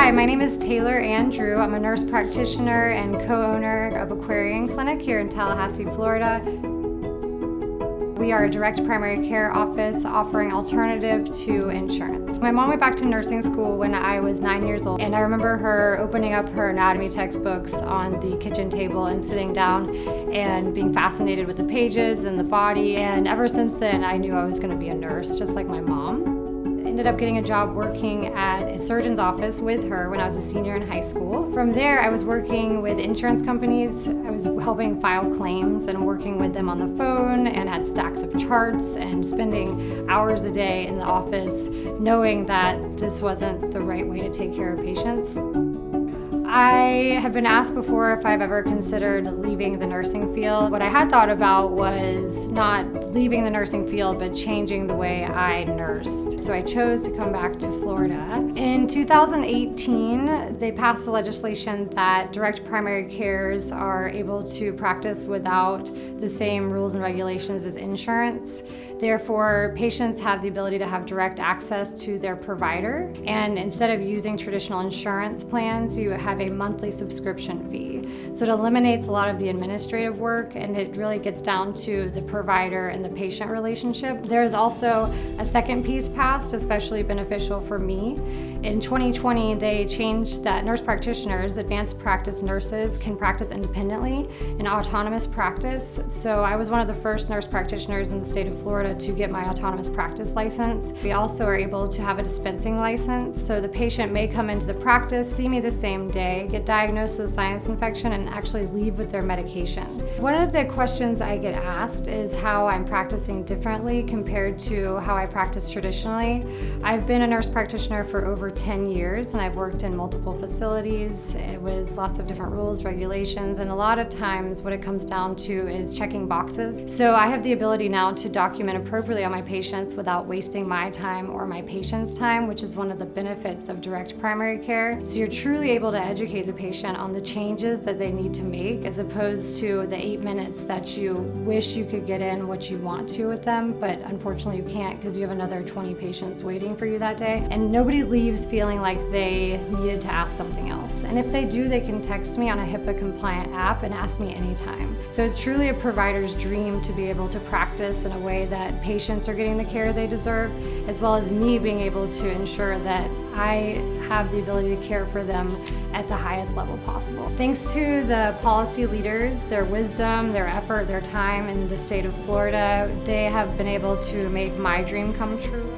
Hi, my name is Taylor Andrew. I'm a nurse practitioner and co-owner of Aquarian Clinic here in Tallahassee, Florida. We are a direct primary care office offering alternative to insurance. My mom went back to nursing school when I was 9 years old, and I remember her opening up her anatomy textbooks on the kitchen table and sitting down and being fascinated with the pages and the body. And ever since then, I knew I was going to be a nurse, just like my mom. Ended up getting a job working at a surgeon's office with her when I was a senior in high school. From there, I was working with insurance companies. I was helping file claims and working with them on the phone, and had stacks of charts and spending hours a day in the office knowing that this wasn't the right way to take care of patients. I have been asked before if I've ever considered leaving the nursing field. What I had thought about was not leaving the nursing field, but changing the way I nursed. So I chose to come back to Florida. In 2018, they passed the legislation that direct primary cares are able to practice without the same rules and regulations as insurance. Therefore, patients have the ability to have direct access to their provider. And instead of using traditional insurance plans, you have a monthly subscription fee. So it eliminates a lot of the administrative work, and it really gets down to the provider and the patient relationship. There's also a second piece passed, especially beneficial for me. In 2020, they changed that nurse practitioners, advanced practice nurses, can practice independently in autonomous practice. So I was one of the first nurse practitioners in the state of Florida to get my autonomous practice license. We also are able to have a dispensing license, so the patient may come into the practice, see me the same day, get diagnosed with a sinus infection, and actually leave with their medication. One of the questions I get asked is how I'm practicing differently compared to how I practice traditionally. I've been a nurse practitioner for over 10 years, and I've worked in multiple facilities with lots of different rules, regulations, and a lot of times what it comes down to is checking boxes. So I have the ability now to document appropriately on my patients without wasting my time or my patient's time, which is one of the benefits of direct primary care. So you're truly able to educate the patient on the changes that they need to make, as opposed to the 8 minutes that you wish you could get in what you want to with them, but unfortunately you can't because you have another 20 patients waiting for you that day. And nobody leaves feeling like they needed to ask something else. And if they do, they can text me on a HIPAA compliant app and ask me anytime. So it's truly a provider's dream to be able to practice in a way that patients are getting the care they deserve, as well as me being able to ensure that I have the ability to care for them at the highest level possible. Thanks to the policy leaders, their wisdom, their effort, their time in the state of Florida, they have been able to make my dream come true.